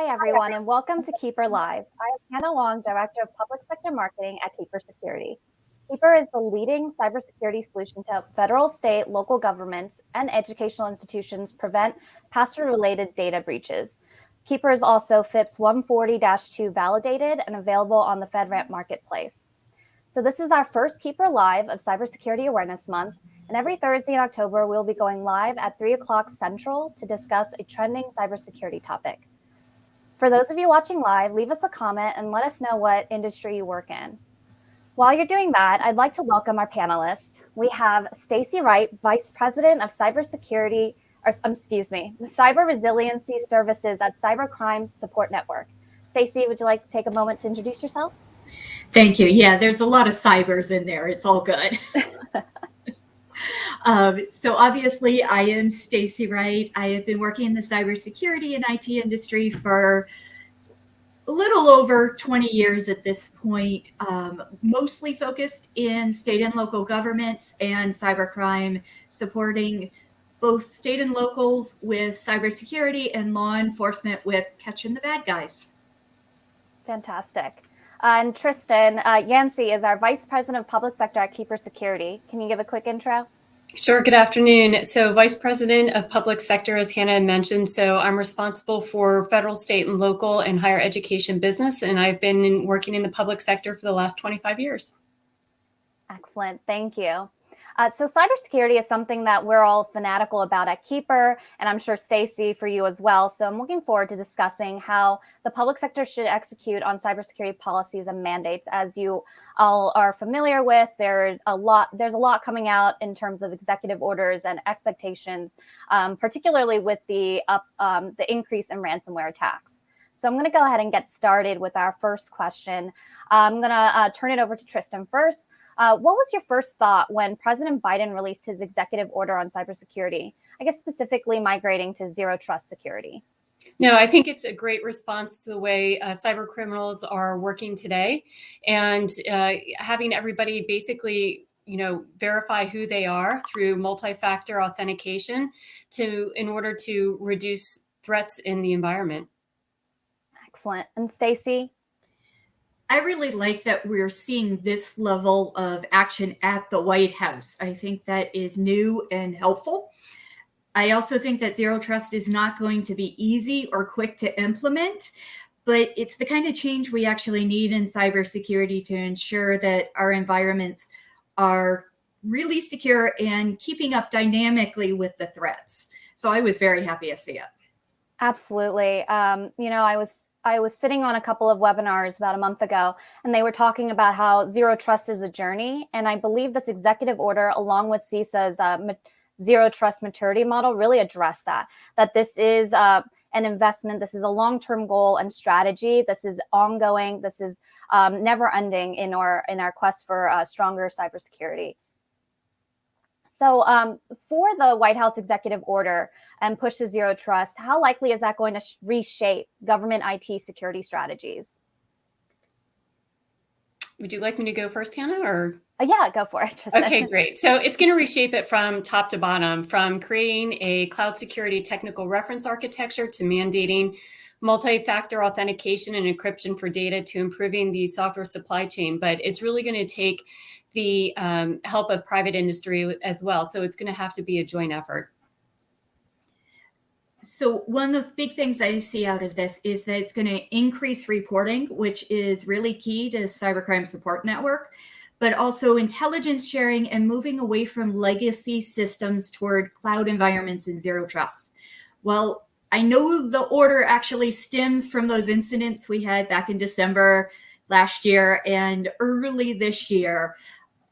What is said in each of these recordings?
Hi, everyone, and welcome to KeeperLive. I am Hanna Wong, Director of Public Sector Marketing at Cybersecurity. Keeper is the leading cybersecurity solution to help federal, state, local governments, and educational institutions prevent password-related data breaches. Keeper is also FIPS 140-2 validated and available on the FedRAMP marketplace. So this is our first Keeper Live of Cybersecurity Awareness Month, and every Thursday in October, we'll be going live at 3 o'clock Central to discuss a trending cybersecurity topic. For those of you watching live, leave us a comment and let us know what industry you work in. While you're doing that, I'd like to welcome our panelists. We have Stacey Wright, Vice President of Cybersecurity, Cyber Resiliency Services at Cybercrime Support Network. Stacey, would you like to take a moment to introduce yourself? Thank you. Yeah, there's a lot of cybers in there. It's all good. So obviously, I am Stacey Wright. I have been working in the cybersecurity and IT industry for a little over 20 years at this point, mostly focused in state and local governments and cybercrime, supporting both state and locals with cybersecurity and law enforcement with catching the bad guys. Fantastic. And Tristen, Yancey is our Vice President of Public Sector at Cybersecurity. Can you give a quick intro? Sure. Good afternoon. So Vice President of Public Sector, as Hanna had mentioned, so I'm responsible for federal, state, and local and higher education business, and I've been working in the public sector for the last 25 years. Excellent. Thank you. So cybersecurity is something that we're all fanatical about at Keeper, and I'm sure Stacey for you as well. So I'm looking forward to discussing how the public sector should execute on cybersecurity policies and mandates. As you all are familiar with, there's a lot coming out in terms of executive orders and expectations, particularly with the increase in ransomware attacks. So I'm going to go ahead and get started with our first question. I'm going to turn it over to Tristen first. What was your first thought when President Biden released his executive order on cybersecurity? I guess specifically migrating to zero trust security. No, I think it's a great response to the way cyber criminals are working today, and having everybody basically, verify who they are through multi-factor authentication in order to reduce threats in the environment. Excellent. And Stacey? I really like that we're seeing this level of action at the White House. I think that is new and helpful. I also think that zero trust is not going to be easy or quick to implement, but it's the kind of change we actually need in cybersecurity to ensure that our environments are really secure and keeping up dynamically with the threats. So I was very happy to see it. Absolutely. I was sitting on a couple of webinars about a month ago, and they were talking about how zero trust is a journey. And I believe this executive order, along with CISA's zero trust maturity model, really address that this is an investment. This is a long-term goal and strategy. This is ongoing. This is never ending in our quest for stronger cybersecurity. So for the White House executive order and push to zero trust, how likely is that going to reshape government IT security strategies? Would you like me to go first, Hanna, or? Yeah, go for it. Okay, great. So it's going to reshape it from top to bottom, from creating a cloud security technical reference architecture to mandating multi-factor authentication and encryption for data to improving the software supply chain. But it's really going to take the help of private industry as well. So it's going to have to be a joint effort. So one of the big things I see out of this is that it's going to increase reporting, which is really key to Cybercrime Support Network, but also intelligence sharing and moving away from legacy systems toward cloud environments and zero trust. Well, I know the order actually stems from those incidents we had back in December last year and early this year.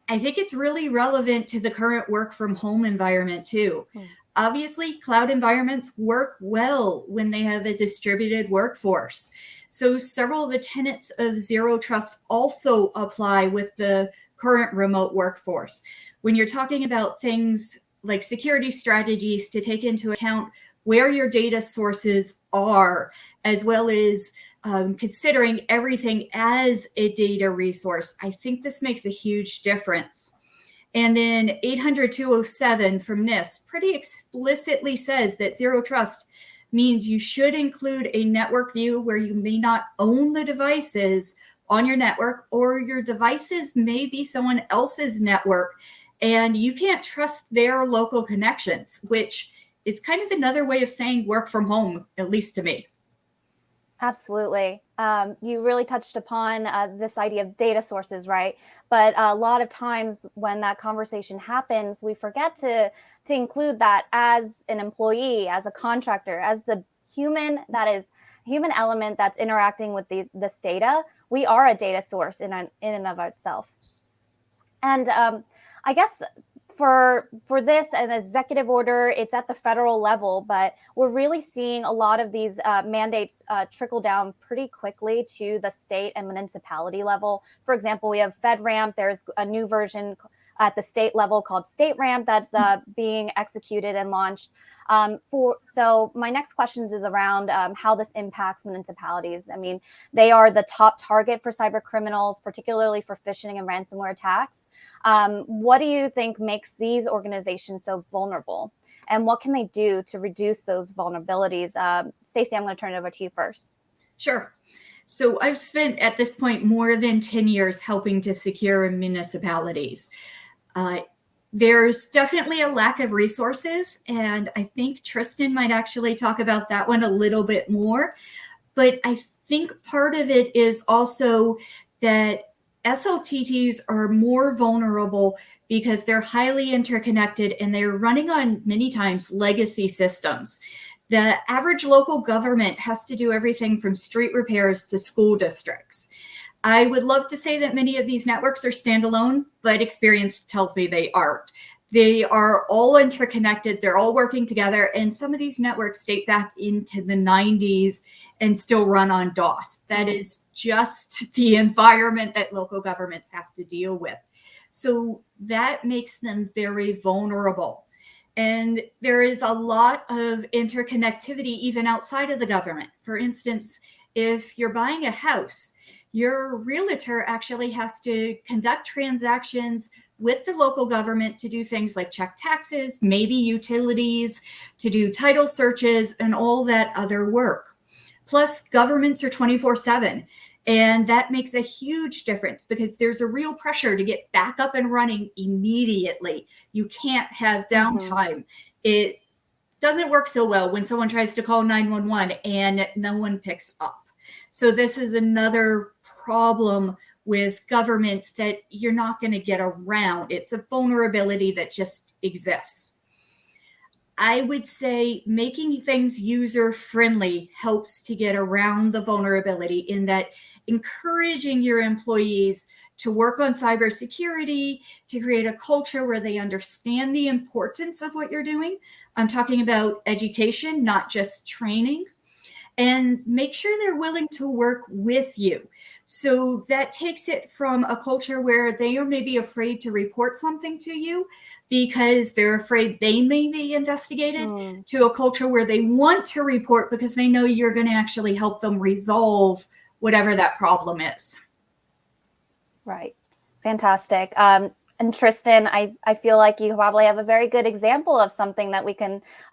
I think it's really relevant to the current work from home environment too. Obviously, cloud environments work well when they have a distributed workforce. So several of the tenets of zero trust also apply with the current remote workforce. When you're talking about things like security strategies to take into account where your data sources are, as well as considering everything as a data resource, I think this makes a huge difference. And then 800-207 from NIST pretty explicitly says that zero trust means you should include a network view where you may not own the devices on your network, or your devices may be someone else's network and you can't trust their local connections, which is kind of another way of saying work from home, at least to me. Absolutely. You really touched upon this idea of data sources, right? But a lot of times when that conversation happens, we forget to include that as an employee, as a contractor, as the human element that's interacting with this data. We are a data source in and of itself. And I guess for this, an executive order, it's at the federal level, but we're really seeing a lot of these mandates trickle down pretty quickly to the state and municipality level. For example, we have FedRAMP. There's a new version at the state level called StateRAMP that's being executed and launched. So my next questions is around how this impacts municipalities. I mean, they are the top target for cyber criminals, particularly for phishing and ransomware attacks. What do you think makes these organizations so vulnerable? And what can they do to reduce those vulnerabilities? Stacey, I'm going to turn it over to you first. Sure. So I've spent at this point more than 10 years helping to secure municipalities. There's definitely a lack of resources, and I think Tristen might actually talk about that one a little bit more. But I think part of it is also that SOTTs are more vulnerable because they're highly interconnected and they're running on many times legacy systems. The average local government has to do everything from street repairs to school districts. I would love to say that many of these networks are standalone, but experience tells me they aren't. They are all interconnected. They're all working together. And some of these networks date back into the 90s and still run on DOS. That is just the environment that local governments have to deal with. So that makes them very vulnerable. And there is a lot of interconnectivity even outside of the government. For instance, if you're buying a house, your realtor actually has to conduct transactions with the local government to do things like check taxes, maybe utilities, to do title searches, and all that other work. Plus, governments are 24/7. And that makes a huge difference because there's a real pressure to get back up and running immediately. You can't have downtime. It doesn't work so well when someone tries to call 911 and no one picks up. So this is another problem with governments that you're not going to get around. It's a vulnerability that just exists. I would say making things user-friendly helps to get around the vulnerability, in that encouraging your employees to work on cybersecurity, to create a culture where they understand the importance of what you're doing. I'm talking about education, not just training. And make sure they're willing to work with you. So that takes it from a culture where they are maybe afraid to report something to you because they're afraid they may be investigated, to a culture where they want to report because they know you're going to actually help them resolve whatever that problem is. Right. Fantastic. And Tristen, I feel like you probably have a very good example of something that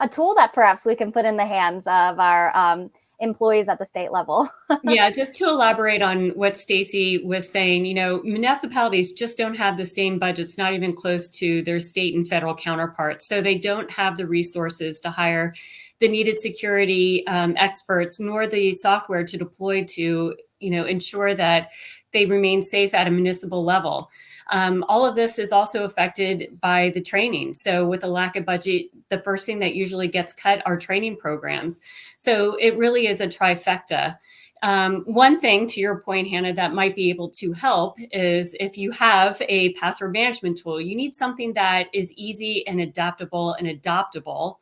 a tool that perhaps we can put in the hands of our employees at the state level. Yeah, just to elaborate on what Stacey was saying, municipalities just don't have the same budgets, not even close to their state and federal counterparts. So they don't have the resources to hire the needed security experts, nor the software to deploy to, ensure that they remain safe at a municipal level. All of this is also affected by the training. So with a lack of budget, the first thing that usually gets cut are training programs. So it really is a trifecta. One thing, to your point, Hanna, that might be able to help is if you have a password management tool, you need something that is easy and adaptable and adoptable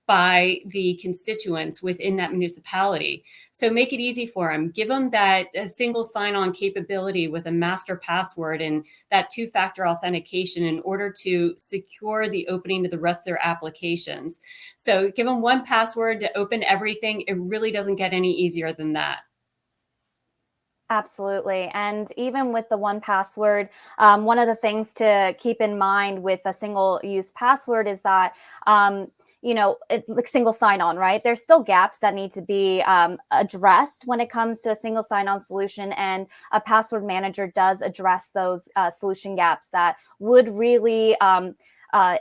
by the constituents within that municipality. So make it easy for them. Give them that single sign-on capability with a master password and that two-factor authentication in order to secure the opening of the rest of their applications. So give them one password to open everything. It really doesn't get any easier than that. Absolutely. And even with the 1Password, one of the things to keep in mind with a single use password is that like single sign-on, right? There's still gaps that need to be addressed when it comes to a single sign-on solution, and a password manager does address those solution gaps that would really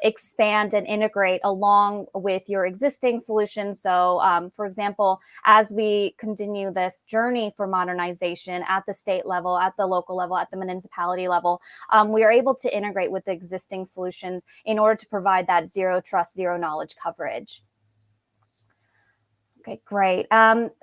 expand and integrate along with your existing solutions. So, for example, as we continue this journey for modernization at the state level, at the local level, at the municipality level, we are able to integrate with the existing solutions in order to provide that zero trust, zero knowledge coverage. Okay, great.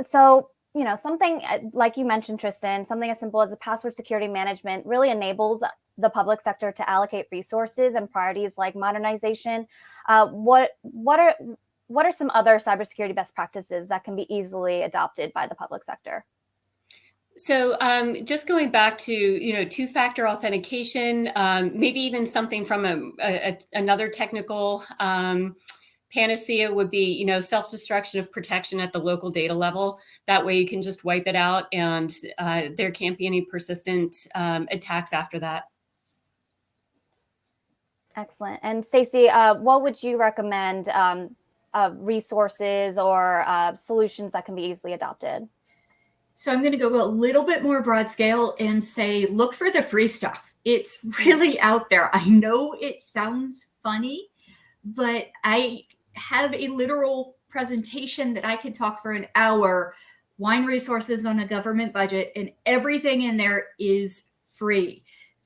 So, something like you mentioned, Tristen, something as simple as a password security management really enables the public sector to allocate resources and priorities like modernization. What are some other cybersecurity best practices that can be easily adopted by the public sector? So just going back to, two-factor authentication, maybe even something from another technical panacea would be, self-destruction of protection at the local data level. That way you can just wipe it out and there can't be any persistent attacks after that. Excellent. And Stacey, what would you recommend resources or solutions that can be easily adopted? So I'm going to go a little bit more broad scale and say, look for the free stuff. It's really out there. I know it sounds funny, but I have a literal presentation that I could talk for an hour, wine resources on a government budget, and everything in there is free.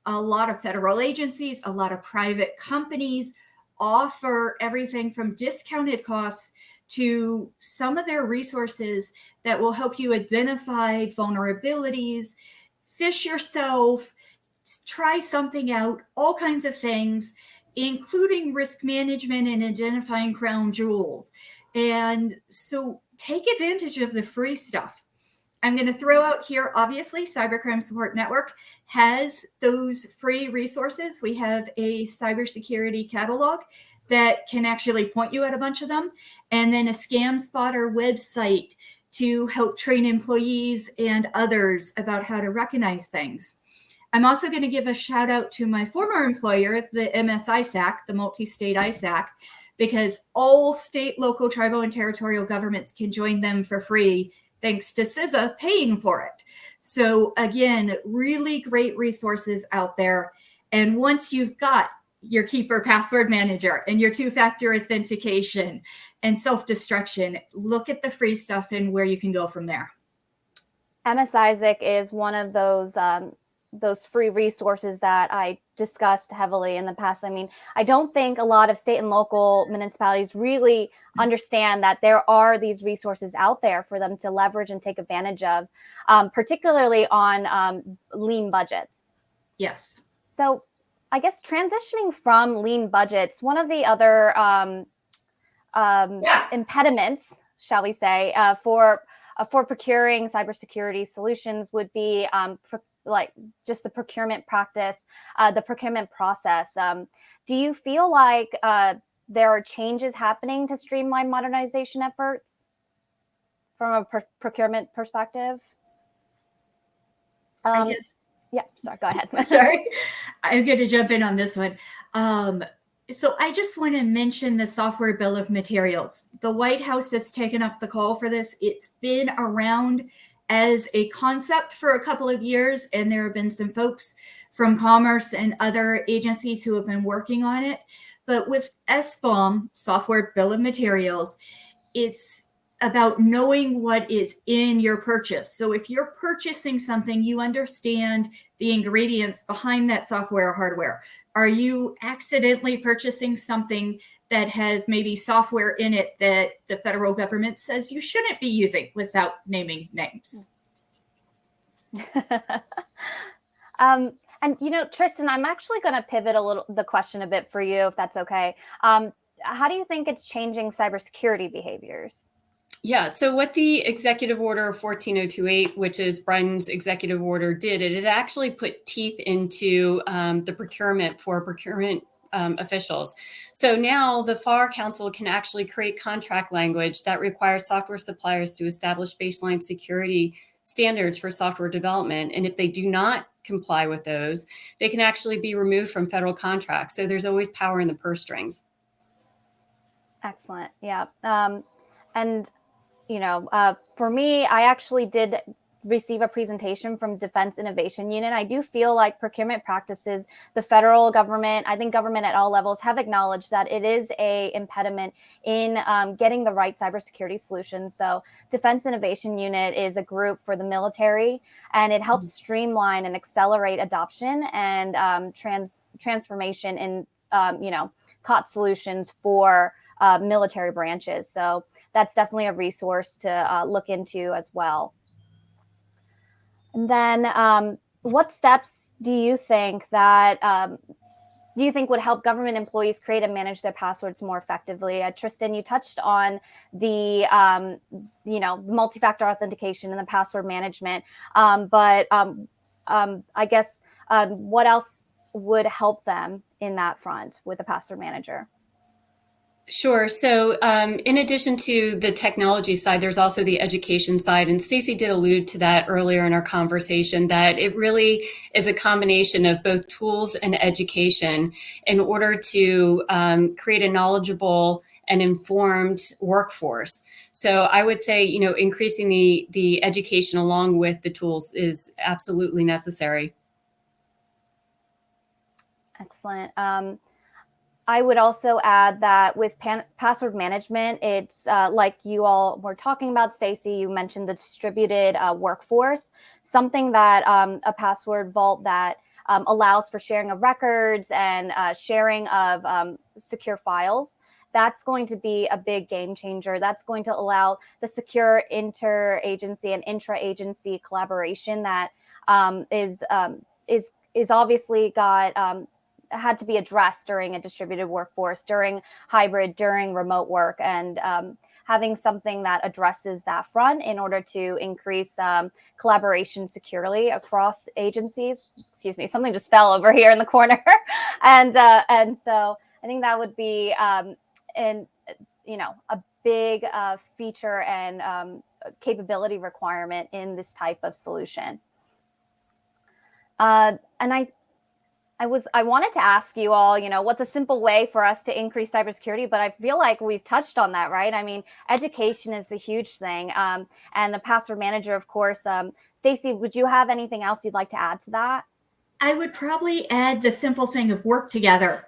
A lot of federal agencies, a lot of private companies offer everything from discounted costs to some of their resources that will help you identify vulnerabilities, phish yourself, try something out, all kinds of things, including risk management and identifying crown jewels. And so take advantage of the free stuff. I'm going to throw out here, obviously, Cybercrime Support Network has those free resources. We have a cybersecurity catalog that can actually point you at a bunch of them, and then a scam spotter website to help train employees and others about how to recognize things. I'm also going to give a shout out to my former employer, the MSISAC, the multi-state ISAC, because all state, local, tribal, and territorial governments can join them for free, thanks to CISSP paying for it. So again, really great resources out there. And once you've got your Keeper password manager and your two-factor authentication and self-destruction, look at the free stuff and where you can go from there. MSISAC is one of those free resources that I discussed heavily in the past. I mean, I don't think a lot of state and local municipalities really understand that there are these resources out there for them to leverage and take advantage of, particularly on lean budgets. Yes. So I guess transitioning from lean budgets, one of the other impediments, shall we say, for procuring cybersecurity solutions would be like just the procurement practice, the procurement process. Do you feel like there are changes happening to streamline modernization efforts from a procurement perspective? I guess. Yeah, sorry, go ahead. Sorry, I'm going to jump in on this one. So I just want to mention the software bill of materials. The White House has taken up the call for this. It's been around as a concept for a couple of years, and there have been some folks from Commerce and other agencies who have been working on it. But with SBOM, software bill of materials, it's about knowing what is in your purchase. So if you're purchasing something, you understand the ingredients behind that software or hardware. Are you accidentally purchasing something that has maybe software in it that the federal government says you shouldn't be using without naming names? And Tristen, I'm actually going to pivot the question a bit for you, if that's okay. How do you think it's changing cybersecurity behaviors? Yeah, so what the Executive Order 14028, which is Biden's executive order, did, it actually put teeth into the procurement for procurement officials. So now the FAR Council can actually create contract language that requires software suppliers to establish baseline security standards for software development. And if they do not comply with those, they can actually be removed from federal contracts. So there's always power in the purse strings. Excellent. Yeah. And, for me, I actually did receive a presentation from Defense Innovation Unit. I do feel like procurement practices, the federal government, I think government at all levels have acknowledged that it is a impediment in getting the right cybersecurity solutions. So Defense Innovation Unit is a group for the military, and it helps streamline and accelerate adoption and transformation in, COT solutions for military branches. So that's definitely a resource to look into as well. And then what steps do you think would help government employees create and manage their passwords more effectively? Tristen, you touched on the multi-factor authentication and the password management, but I guess what else would help them in that front with a password manager? Sure. So in addition to the technology side, there's also the education side. And Stacey did allude to that earlier in our conversation, that it really is a combination of both tools and education in order to create a knowledgeable and informed workforce. So I would say, increasing the education along with the tools is absolutely necessary. Excellent. I would also add that with password management, it's like you all were talking about, Stacey, you mentioned the distributed workforce, something that a password vault that allows for sharing of records and sharing of secure files. That's going to be a big game changer. That's going to allow the secure interagency and intra-agency collaboration that is obviously got had to be addressed during a distributed workforce, during hybrid, during remote work, and having something that addresses that front in order to increase collaboration securely across agencies. Excuse me, something just fell over here in the corner. and so I think that would be a big feature and capability requirement in this type of solution. And I wanted to ask you all, what's a simple way for us to increase cybersecurity? But I feel like we've touched on that, right? I mean, education is a huge thing. And the password manager, of course. Stacey, would you have anything else you'd like to add to that? I would probably add the simple thing of work together.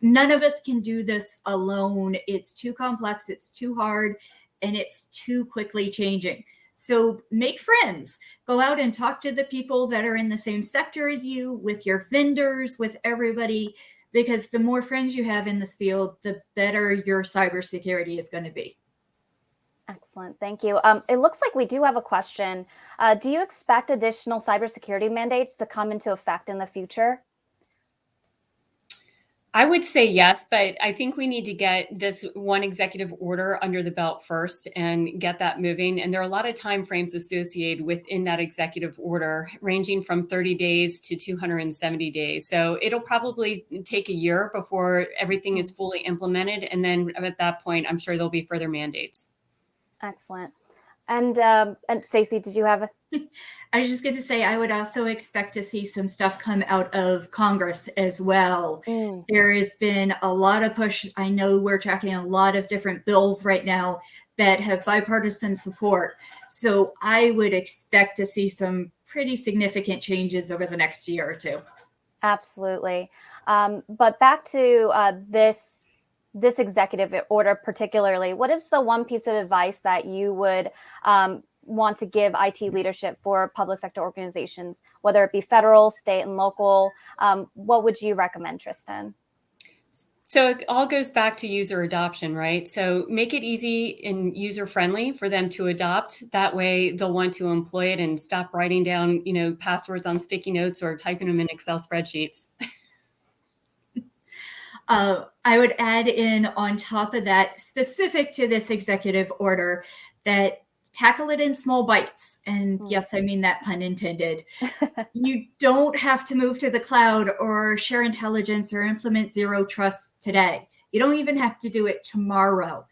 None of us can do this alone. It's too complex, it's too hard, and it's too quickly changing. So make friends. Go out and talk to the people that are in the same sector as you, with your vendors, with everybody, because the more friends you have in this field, the better your cybersecurity is going to be. Excellent. Thank you. It looks like we do have a question. Do you expect additional cybersecurity mandates to come into effect in the future? I would say yes, but I think we need to get this one executive order under the belt first and get that moving. And there are a lot of timeframes associated within that executive order, ranging from 30 days to 270 days. So it'll probably take a year before everything is fully implemented. And then at that point, I'm sure there'll be further mandates. Excellent. And Stacey, did you have a... I was just going to say, I would also expect to see some stuff come out of Congress as well. There has been a lot of push. I know we're tracking a lot of different bills right now that have bipartisan support. So I would expect to see some pretty significant changes over the next year or two. Absolutely. But back to this executive order particularly, what is the one piece of advice that you would want to give IT leadership for public sector organizations, whether it be federal, state, and local? What would you recommend, Tristen? So it all goes back to user adoption, right? So make it easy and user-friendly for them to adopt. That way they'll want to employ it and stop writing down, passwords on sticky notes or typing them in Excel spreadsheets. I would add in on top of that, specific to this executive order, that tackle it in small bites. And yes, I mean that pun intended. You don't have to move to the cloud or share intelligence or implement zero trust today. You don't even have to do it tomorrow.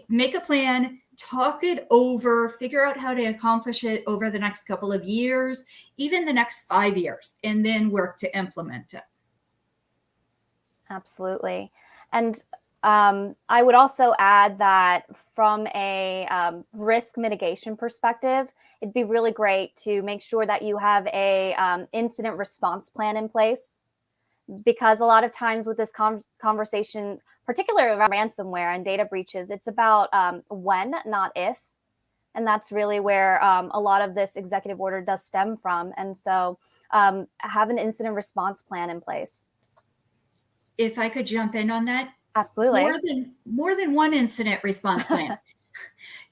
Make a plan, talk it over, figure out how to accomplish it over the next couple of years, even the next 5 years, and then work to implement it. Absolutely. And I would also add that from a risk mitigation perspective, it'd be really great to make sure that you have a incident response plan in place, because a lot of times with this conversation, particularly around ransomware and data breaches, it's about when, not if. And that's really where a lot of this executive order does stem from. And so have an incident response plan in place. If I could jump in on that. Absolutely. More than one incident response plan.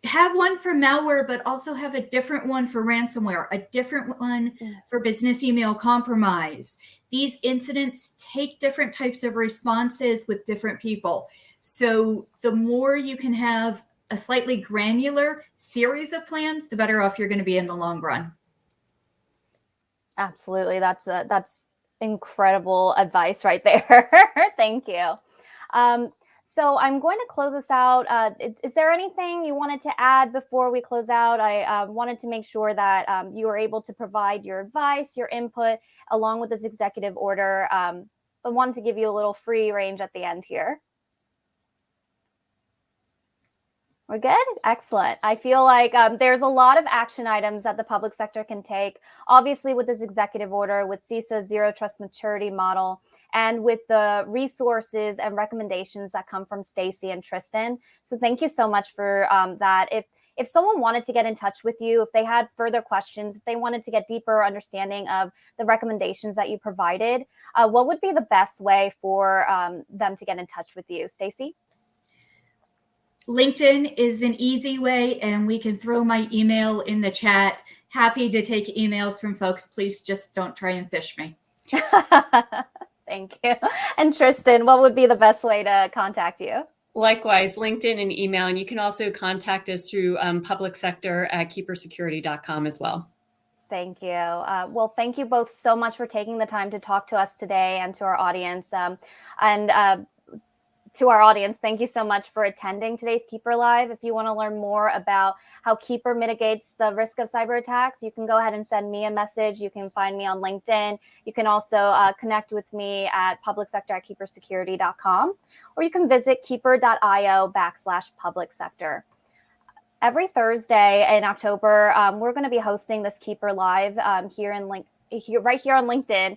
Have one for malware, but also have a different one for ransomware, a different one for business email compromise. These incidents take different types of responses with different people. So the more you can have a slightly granular series of plans, the better off you're going to be in the long run. Absolutely. That's incredible advice right there. Thank you. So I'm going to close this out. Is there anything you wanted to add before we close out? I wanted to make sure that you were able to provide your advice, your input, along with this executive order. But wanted to give you a little free range at the end here. We're good? Excellent. I feel like there's a lot of action items that the public sector can take, obviously with this executive order, with CISA's Zero Trust Maturity Model, and with the resources and recommendations that come from Stacey and Tristen. So thank you so much for that. If someone wanted to get in touch with you, if they had further questions, if they wanted to get deeper understanding of the recommendations that you provided, what would be the best way for them to get in touch with you, Stacey? LinkedIn is an easy way, and we can throw my email in the chat. Happy to take emails from folks. Please just don't try and fish me. Thank you. And Tristen, what would be the best way to contact you? Likewise, LinkedIn and email. And you can also contact us through public sector at KeeperSecurity.com as well. Thank you. Well, thank you both so much for taking the time to talk to us today and to our audience. To our audience, thank you so much for attending today's KeeperLive. If you want to learn more about how Keeper mitigates the risk of cyber attacks, you can go ahead and send me a message. You can find me on LinkedIn. You can also connect with me at publicsector@keepersecurity.com, or you can visit keeper.io/public sector. Every Thursday in October, we're going to be hosting this KeeperLive right here on LinkedIn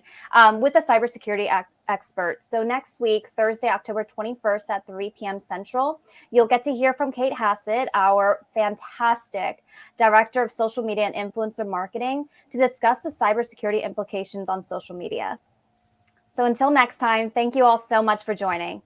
with a cybersecurity expert. So next week, Thursday, October 21st at 3 p.m. Central, you'll get to hear from Kate Hassett, our fantastic Director of Social Media and Influencer Marketing, to discuss the cybersecurity implications on social media. So until next time, thank you all so much for joining.